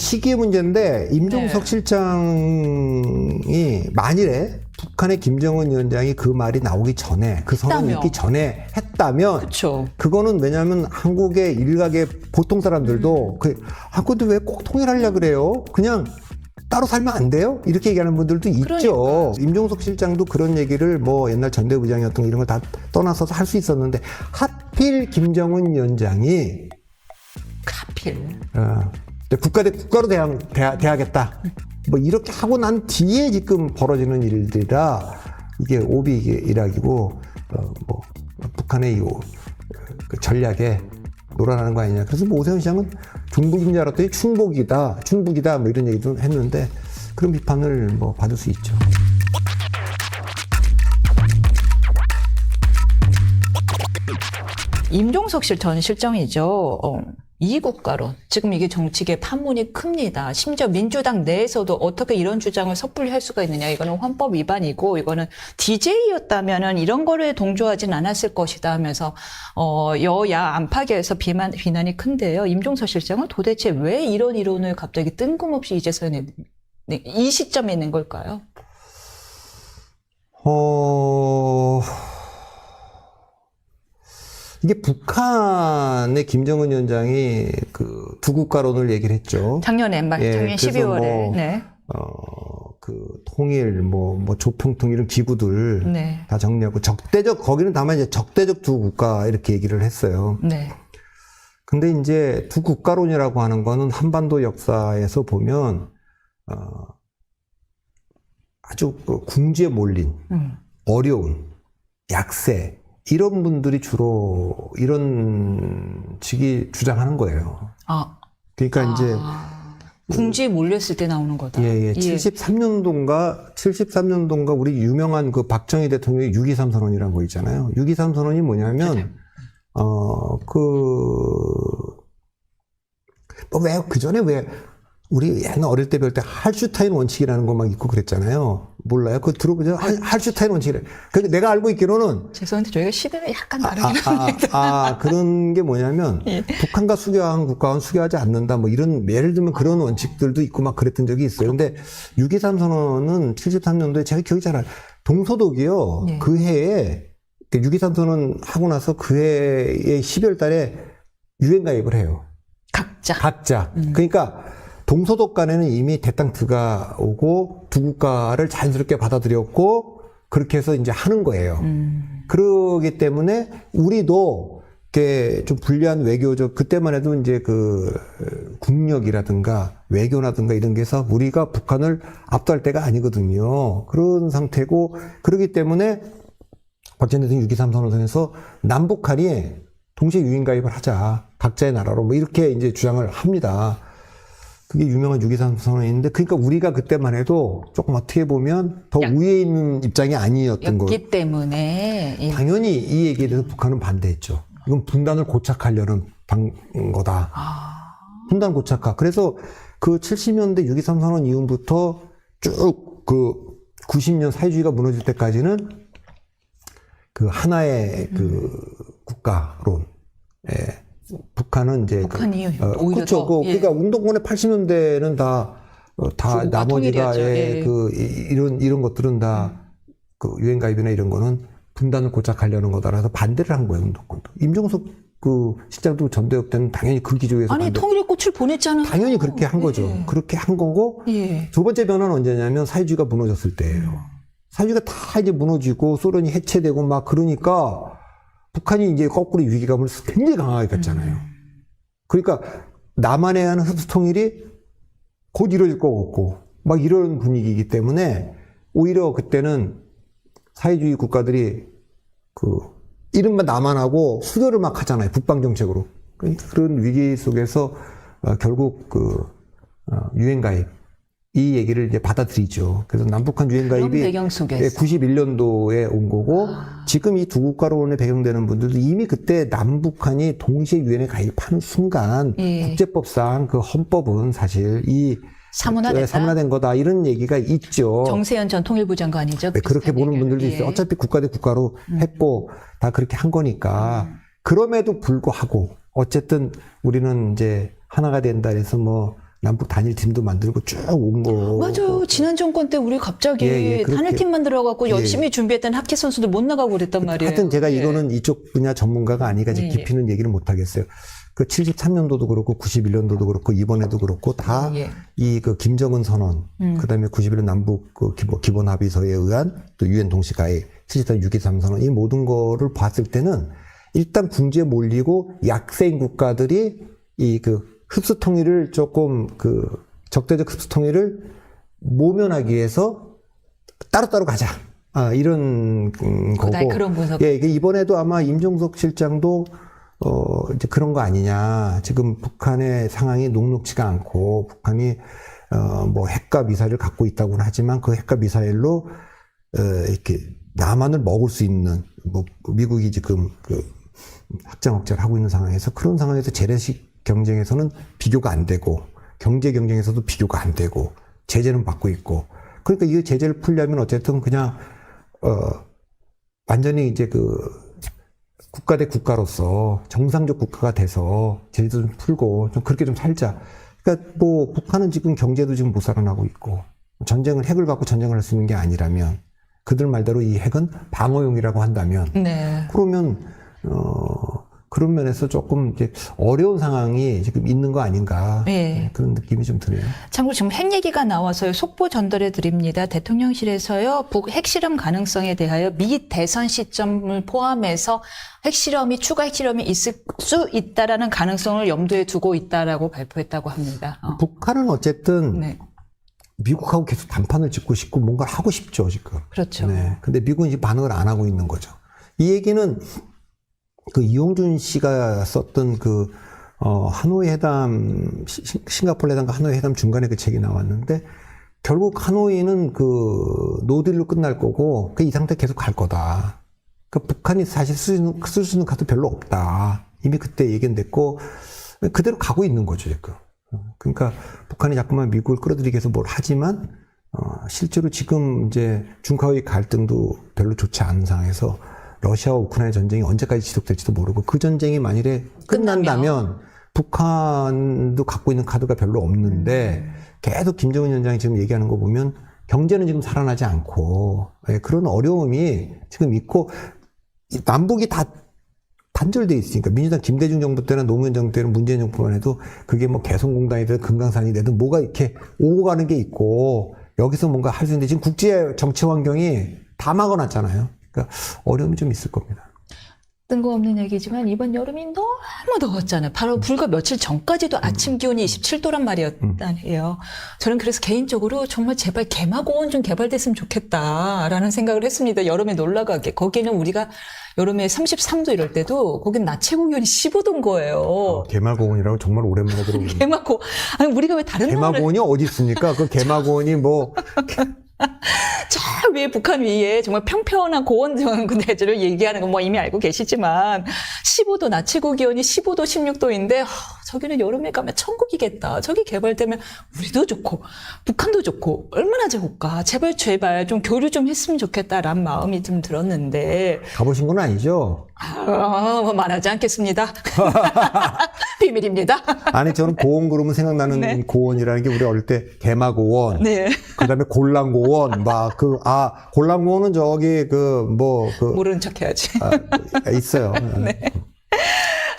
시기의 문제인데 임종석 네. 실장이 만일에 북한의 김정은 위원장이 그 말이 나오기 전에 그 선언이 있기 전에 했다면 그렇죠. 그거는 왜냐하면 한국의 일각의 보통 사람들도 근데 왜 꼭 통일하려 그래요? 그냥 따로 살면 안 돼요? 이렇게 얘기하는 분들도 있죠. 그러니까. 임종석 실장도 그런 얘기를 뭐 옛날 전대부장이었던 거 이런 걸 다 떠나서 할 수 있었는데 하필 김정은 위원장이 하필. 국가 대 국가로 대하겠다. 뭐 이렇게 하고 난 뒤에 지금 벌어지는 일들이라 이게 오비일학이고 뭐 북한의 그 전략에 놀아나는 거 아니냐. 그래서 뭐 오세훈 시장은 중북인 줄 알았더니 충북이다 뭐 이런 얘기도 했는데 그런 비판을 뭐 받을 수 있죠. 임종석 전 실장이죠. 이국가론. 지금 이게 정치계 판문이 큽니다. 심지어 민주당 내에서도 어떻게 이런 주장을 섣불리 할 수가 있느냐. 이거는 헌법 위반이고 이거는 DJ였다면은 이런 거를 동조하진 않았을 것이다 하면서 여야 안팎에서 비난이 큰데요. 임종석 실장은 도대체 왜 이런 이론을 갑자기 뜬금없이 이제서야 이 시점에 낸 걸까요? 이게 북한의 김정은 위원장이 그 두 국가론을 얘기를 했죠. 작년 12월에. 뭐, 네. 그 통일, 뭐 조평통 이런 기구들 네. 다 정리하고 거기는 다만 이제 적대적 두 국가 이렇게 얘기를 했어요. 네. 근데 이제 두 국가론이라고 하는 거는 한반도 역사에서 보면, 아주 그 궁지에 몰린, 어려운, 약세, 이런 분들이 주로 이런 식이 주장하는 거예요. 그러니까 이제 궁지에 몰렸을 때 나오는 거다. 예. 73년도인가 우리 유명한 그 박정희 대통령의 6.23 선언이라는 거 있잖아요. 6.23 선언이 뭐냐면 그 전에 왜 우리 옛날 어릴 때 배울 때 할슈타인 원칙이라는 거 막 있고 그랬잖아요. 몰라요? 그거 들어보죠? 할슈타인 원칙이래. 그러니까 내가 알고 있기로는 죄송한데 저희가 시대가 약간 다르긴 합니다. 그런 게 뭐냐면 예. 북한과 수교한 국가와는 수교하지 않는다. 뭐 이런 예를 들면 그런 원칙들도 있고 막 그랬던 적이 있어요. 근데 6.23 선언은 73년도에 제가 기억이 잘 안 나요. 동서독이요. 예. 그 해에 6.23 선언 하고 나서 그 해의 12월 달에 유엔 가입을 해요. 각자. 그러니까 동서독 간에는 이미 대땅트가 오고 두 국가를 자연스럽게 받아들였고 그렇게 해서 이제 하는 거예요. 그러기 때문에 우리도 이렇게 좀 불리한 외교적 그때만 해도 이제 그 국력이라든가 외교라든가 이런 게 해서 우리가 북한을 압도할 때가 아니거든요. 그런 상태고 그렇기 때문에 박정희 대통령 6.23 선언에서 남북한이 동시에 유엔 가입을 하자. 각자의 나라로 뭐 이렇게 이제 주장을 합니다. 그게 유명한 6.23 선언인데, 그러니까 우리가 그때만 해도 조금 어떻게 보면 더 위에 있는 입장이 아니었던 거예요. 였기 때문에. 당연히 이 얘기에 대해서 북한은 반대했죠. 이건 분단을 고착하려는 거다. 분단 고착화. 그래서 그 70년대 6.23 선언 이후부터 쭉 그 90년 사회주의가 무너질 때까지는 그 하나의 그 국가론. 북한은 이제 북한이 오히려 그렇죠. 더, 그러니까 운동권의 80년대는 다 나머지가 이런 것들은 다 그 유엔 가입이나 이런 거는 분단을 고착하려는 거다라서 반대를 한 거예요. 운동권도. 임종석 그 실장도 전대협 때는 당연히 그 기조에서 통일의 꽃을 보냈잖아요. 당연히 그렇게 한 거죠. 그렇게 한 거고 두 번째 변화는 언제냐면 사회주의가 무너졌을 때예요. 사회주의가 다 이제 무너지고 소련이 해체되고 막 그러니까 북한이 이제 거꾸로 위기감을 굉장히 강하게 갖잖아요. 그러니까 남한에 의한 흡수 통일이 곧 이루어질 것 같고 막 이런 분위기이기 때문에 오히려 그때는 사회주의 국가들이 그 이른바 남한하고 수교를 막 하잖아요. 북방 정책으로. 그런 위기 속에서 결국 그 유엔 가입 이 얘기를 이제 받아들이죠. 그래서 남북한 유엔 가입이 91년도에 온 거고 지금 이 두 국가론에 배경되는 분들도 이미 그때 남북한이 동시에 유엔에 가입하는 순간 국제법상 그 헌법은 사실 이 사문화된 거다 이런 얘기가 있죠. 정세현 전 통일부 장관이죠. 그렇게 보는 분들도 있어요. 어차피 국가 대 국가로 했고 다 그렇게 한 거니까. 그럼에도 불구하고 어쨌든 우리는 이제 하나가 된다 해서 뭐 남북 단일팀도 만들고 쭉 온 거. 맞아요. 지난 정권 때 우리 갑자기 그렇게. 단일팀 만들어갖고 열심히 준비했던 하키 선수들 못 나가고 그랬단 말이에요. 하여튼 제가 이거는 이쪽 분야 전문가가 아니니까 이제 깊이는 얘기를 못 하겠어요. 그 73년도도 그렇고 91년도도 그렇고 이번에도 그렇고 다 이 그 김정은 선언, 그다음에 91년 남북 그 기본 합의서에 의한 또 유엔 동시 가입, 73 6.23 선언 이 모든 거를 봤을 때는 일단 궁지에 몰리고 약세인 국가들이 이 그 흡수 통일을 조금 그 적대적 흡수 통일을 모면하기 위해서 따로따로 가자. 이런 거고. 그런 분석. 예, 이게 이번에도 아마 임종석 실장도 이제 그런 거 아니냐. 지금 북한의 상황이 녹록지가 않고 북한이 뭐 핵과 미사일을 갖고 있다고는 하지만 그 핵과 미사일로 이렇게 남한을 먹을 수 있는 뭐 미국이 지금 그 확장 억제를 하고 있는 상황에서 그런 상황에서 재래식 경쟁에서는 비교가 안 되고 경제 경쟁에서도 비교가 안 되고 제재는 받고 있고 그러니까 이 제재를 풀려면 어쨌든 그냥 완전히 이제 그 국가 대 국가로서 정상적 국가가 돼서 제재도 좀 풀고 좀 그렇게 좀 살자. 그러니까 뭐 북한은 지금 경제도 지금 못 살아나고 있고 핵을 갖고 전쟁을 할 수 있는 게 아니라면 그들 말대로 이 핵은 방어용이라고 한다면 그러면 그런 면에서 조금 이제 어려운 상황이 지금 있는 거 아닌가 그런 느낌이 좀 드네요. 참고로 지금 핵 얘기가 나와서요. 속보 전달해 드립니다. 대통령실에서요. 북 핵실험 가능성에 대하여 미 대선 시점을 포함해서 추가 핵실험이 있을 수 있다라는 가능성을 염두에 두고 있다라고 발표했다고 합니다. 북한은 어쨌든 미국하고 계속 단판을 짓고 싶고 뭔가를 하고 싶죠 지금. 그렇죠. 네. 근데 미국은 이제 반응을 안 하고 있는 거죠. 이 얘기는 그 이용준 씨가 썼던 그 하노이 회담, 싱가포르 회담과 하노이 회담 중간에 그 책이 나왔는데 결국 하노이는 그 노딜로 끝날 거고 그 이 상태 계속 갈 거다. 그 북한이 사실 쓸 수 있는 카드 별로 없다. 이미 그때 예견됐고 그대로 가고 있는 거죠 지금. 그러니까 북한이 자꾸만 미국을 끌어들이기 위해서 뭘 하지만 실제로 지금 이제 중카오의 갈등도 별로 좋지 않은 상황에서 러시아와 우크라이나 전쟁이 언제까지 지속될지도 모르고 그 전쟁이 만일에 끝난다면 북한도 갖고 있는 카드가 별로 없는데 계속 김정은 위원장이 지금 얘기하는 거 보면 경제는 지금 살아나지 않고 그런 어려움이 지금 있고 남북이 다 단절돼 있으니까 민주당 김대중 정부 때나 노무현 정부 때는 문재인 정부만 해도 그게 뭐 개성공단이 되든 금강산이 되든 뭐가 이렇게 오고 가는 게 있고 여기서 뭔가 할 수 있는데 지금 국제 정치 환경이 다 막아놨잖아요. 그러니까 어려움이 좀 있을 겁니다. 뜬금없는 얘기지만 이번 여름이 너무 더웠잖아요. 바로 불과 며칠 전까지도 아침 기온이 27도란 말이었다네요. 저는 그래서 개인적으로 정말 제발 개마고원 좀 개발됐으면 좋겠다라는 생각을 했습니다. 여름에 놀러 가게. 거기는 우리가 여름에 33도 이럴 때도 거긴 낮 최고 기온이 15도인 거예요. 개마고원이라고 정말 오랜만에 들어보는. 개마고 아니 우리가 왜 다른 개마고원이 어디 있습니까? 그 개마고원이 뭐 저 위에 북한 위에 정말 평평한 고원 대지를 얘기하는 건 뭐 이미 알고 계시지만 15도 낮 최고 기온이 15도 16도인데 저기는 여름에 가면 천국이겠다. 저기 개발되면 우리도 좋고 북한도 좋고 얼마나 좋을까. 제발 좀 교류 좀 했으면 좋겠다라는 마음이 좀 들었는데 가보신 건 아니죠? 말하지 않겠습니다. 비밀입니다. 아니 저는 고원 그러면 생각나는 고원이라는 게 우리 어릴 때 개마고원, 그다음에 골랑고원, 막 골랑고원은 저기 모르는 척해야지. 있어요.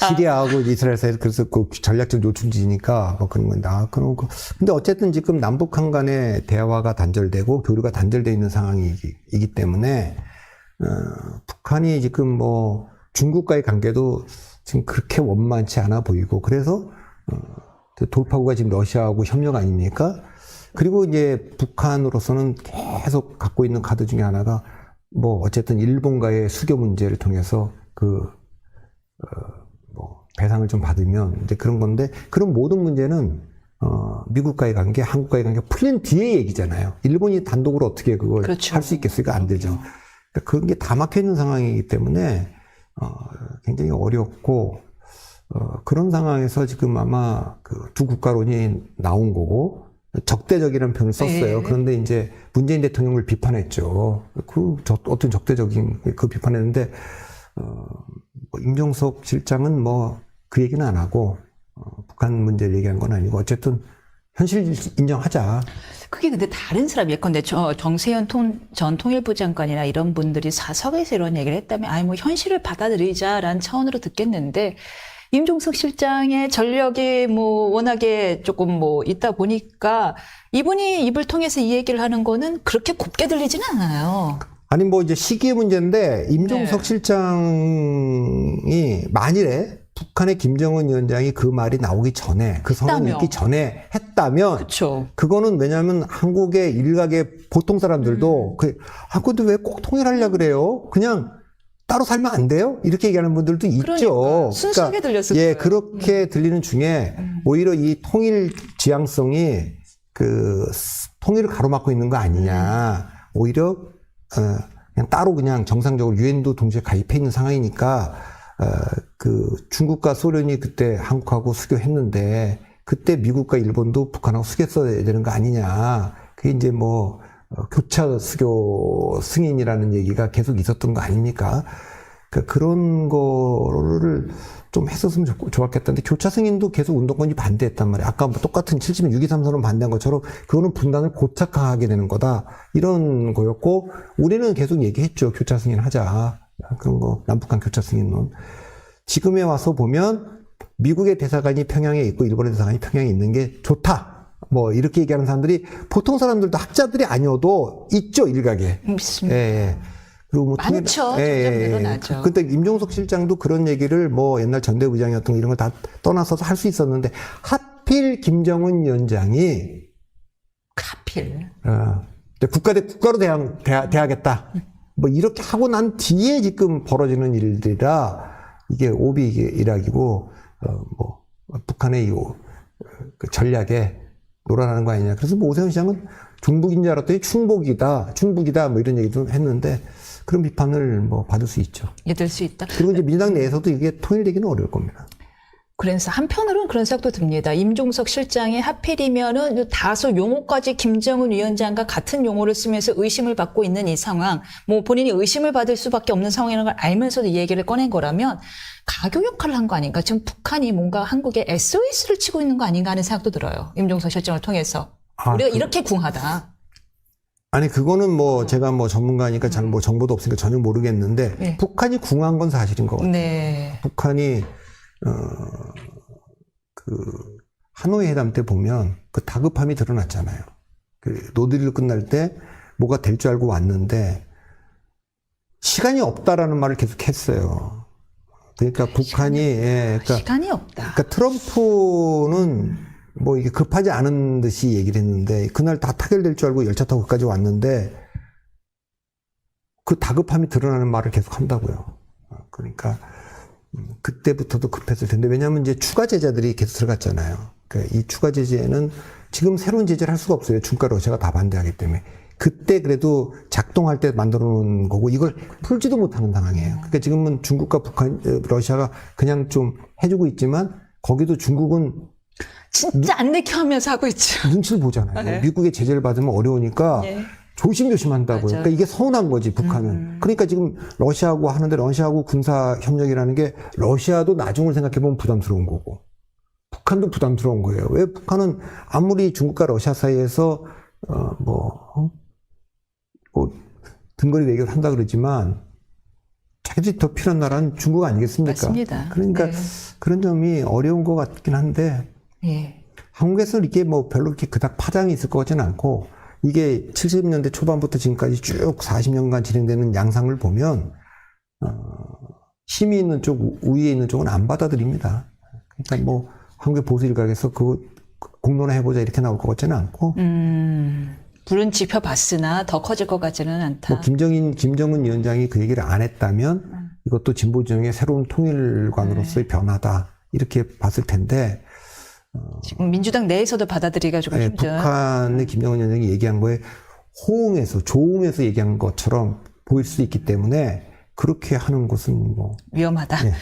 시리아하고 이스라엘 사이에서 그래서 그 전략적 요충지니까 뭐 그런 건데 그런 거. 근데 어쨌든 지금 남북한 간의 대화가 단절되고 교류가 단절되어 있는 상황이기 때문에 북한이 지금 뭐 중국과의 관계도 지금 그렇게 원만치 않아 보이고 그래서 돌파구가 지금 러시아하고 협력 아닙니까? 그리고 이제 북한으로서는 계속 갖고 있는 카드 중에 하나가 뭐 어쨌든 일본과의 수교 문제를 통해서 배상을 좀 받으면 이제 그런 건데 그런 모든 문제는 미국과의 관계, 한국과의 관계 풀린 뒤에 얘기잖아요. 일본이 단독으로 어떻게 그걸 할 수 있겠어요? 안 되죠. 그러니까 그런 게 다 막혀 있는 상황이기 때문에 굉장히 어렵고 그런 상황에서 지금 아마 그 두 국가론이 나온 거고 적대적이라는 표현을 썼어요. 그런데 이제 문재인 대통령을 비판했죠. 어떤 적대적인 그 비판했는데 임종석 실장은 뭐 그 얘기는 안 하고 북한 문제를 얘기한 건 아니고 어쨌든 현실 인정하자. 그게 근데 다른 사람 예컨대 정세현 전 통일부 장관이나 이런 분들이 사석에서 이런 얘기를 했다면 아니 뭐 현실을 받아들이자라는 차원으로 듣겠는데 임종석 실장의 전력이 뭐 워낙에 조금 뭐 있다 보니까 이분이 입을 통해서 이 얘기를 하는 거는 그렇게 곱게 들리지는 않아요. 아니 뭐 이제 시기의 문제인데 임종석 실장이 만일에 북한의 김정은 위원장이 그 말이 나오기 전에 그 선언이 있기 전에 했다면 그렇죠. 그거는 왜냐하면 한국의 일각의 보통 사람들도 근데 왜 꼭 통일하려 그래요? 그냥 따로 살면 안 돼요? 이렇게 얘기하는 분들도 있죠. 순수하게 들렸을 예, 거예요. 그렇게 들리는 중에 오히려 이 통일 지향성이 그 통일을 가로막고 있는 거 아니냐. 오히려 그냥 따로 그냥 정상적으로 유엔도 동시에 가입해 있는 상황이니까 그 중국과 소련이 그때 한국하고 수교했는데 그때 미국과 일본도 북한하고 수교했어야 되는 거 아니냐. 그게 이제 뭐 교차 수교 승인이라는 얘기가 계속 있었던 거 아닙니까? 그러니까 그런 거를 좀 했었으면 좋았겠다는데 교차 승인도 계속 운동권이 반대했단 말이에요. 아까 뭐 똑같은 70년 6.23선언 반대한 것처럼 그거는 분단을 고착화하게 되는 거다. 이런 거였고 우리는 계속 얘기했죠. 교차 승인 하자. 그런 거 남북한 교차 승인론. 지금에 와서 보면 미국의 대사관이 평양에 있고 일본의 대사관이 평양에 있는 게 좋다. 뭐 이렇게 얘기하는 사람들이 보통 사람들도 학자들이 아니어도 있죠. 일각에. 믿습니다. 예. 그리고 뭐 많죠. 점점 늘어나죠. 그때 임종석 실장도 그런 얘기를 뭐 옛날 전대부장이었던 거 이런 걸 다 떠나서 할 수 있었는데 하필 김정은 위원장이 하필. 국가로 대하겠다. 뭐 이렇게 하고 난 뒤에 지금 벌어지는 일들이라 이게 오비일학이고 뭐 북한의 그 전략에 놀아나는 거 아니냐. 그래서 뭐 오세훈 시장은 중북인 줄 알았더니 충북이다 뭐 이런 얘기도 했는데 그런 비판을 뭐 받을 수 있죠. 믿을 수 있다. 그리고 이제 민주당 내에서도 이게 통일되기는 어려울 겁니다. 그래서 한편으로는 그런 생각도 듭니다. 임종석 실장이 하필이면은 다소 용어까지 김정은 위원장과 같은 용어를 쓰면서 의심을 받고 있는 이 상황, 뭐 본인이 의심을 받을 수밖에 없는 상황이라는 걸 알면서도 이 얘기를 꺼낸 거라면 가교 역할을 한 거 아닌가? 지금 북한이 뭔가 한국에 SOS를 치고 있는 거 아닌가 하는 생각도 들어요. 임종석 실장을 통해서. 우리가 이렇게 궁하다. 아니 그거는 뭐 제가 뭐 전문가니까 잘 뭐 정보도 없으니까 전혀 모르겠는데 네. 북한이 궁한 건 사실인 것 같아요. 네. 북한이 그 하노이 회담 때 보면 그 다급함이 드러났잖아요. 그 노드릴 끝날 때 뭐가 될 줄 알고 왔는데 시간이 없다라는 말을 계속 했어요. 그러니까 북한이 그러니까 시간이 없다. 그러니까 트럼프는 뭐 이게 급하지 않은 듯이 얘기를 했는데 그날 다 타결될 줄 알고 열차 타고 끝까지 왔는데 그 다급함이 드러나는 말을 계속 한다고요. 그러니까 그때부터도 급했을 텐데 왜냐하면 이제 추가 제재들이 계속 들어갔잖아요. 그러니까 이 추가 제재는 지금 새로운 제재를 할 수가 없어요. 중과 러시아가 다 반대하기 때문에. 그때 그래도 작동할 때 만들어 놓은 거고 이걸 풀지도 못하는 상황이에요. 그러니까 지금은 중국과 북한, 러시아가 그냥 좀 해주고 있지만 거기도 중국은 진짜 안 내켜 하면서 하고 있죠. 눈치를 보잖아요. 네. 미국의 제재를 받으면 어려우니까 네. 조심조심한다고요. 맞아요. 그러니까 이게 서운한 거지, 북한은. 그러니까 지금 러시아하고 하는데 러시아하고 군사 협력이라는 게 러시아도 나중을 생각해보면 부담스러운 거고 북한도 부담스러운 거예요. 왜 북한은 아무리 중국과 러시아 사이에서 등거리 외교를 한다 그러지만 자기들이 더 필요한 나라는 중국 아니겠습니까? 맞습니다. 그러니까 네. 그런 점이 어려운 것 같긴 한데 예. 한국에서는 이게 뭐 별로 그렇게 그닥 파장이 있을 것 같지는 않고 이게 70년대 초반부터 지금까지 쭉 40년간 진행되는 양상을 보면 힘이 있는 쪽, 우위에 있는 쪽은 안 받아들입니다. 그러니까 뭐 한국의 보수 일각에서 그거 공론화해보자 이렇게 나올 것 같지는 않고 불은 지펴봤으나 더 커질 것 같지는 않다. 뭐 김정은 위원장이 그 얘기를 안 했다면 이것도 진보 진영의 새로운 통일관으로서의 변화다 이렇게 봤을 텐데 지금 민주당 내에서도 받아들이기가 좀 힘든. 북한의 김정은 위원장이 얘기한 거에 조응해서 얘기한 것처럼 보일 수 있기 때문에 그렇게 하는 것은 뭐 위험하다. 네.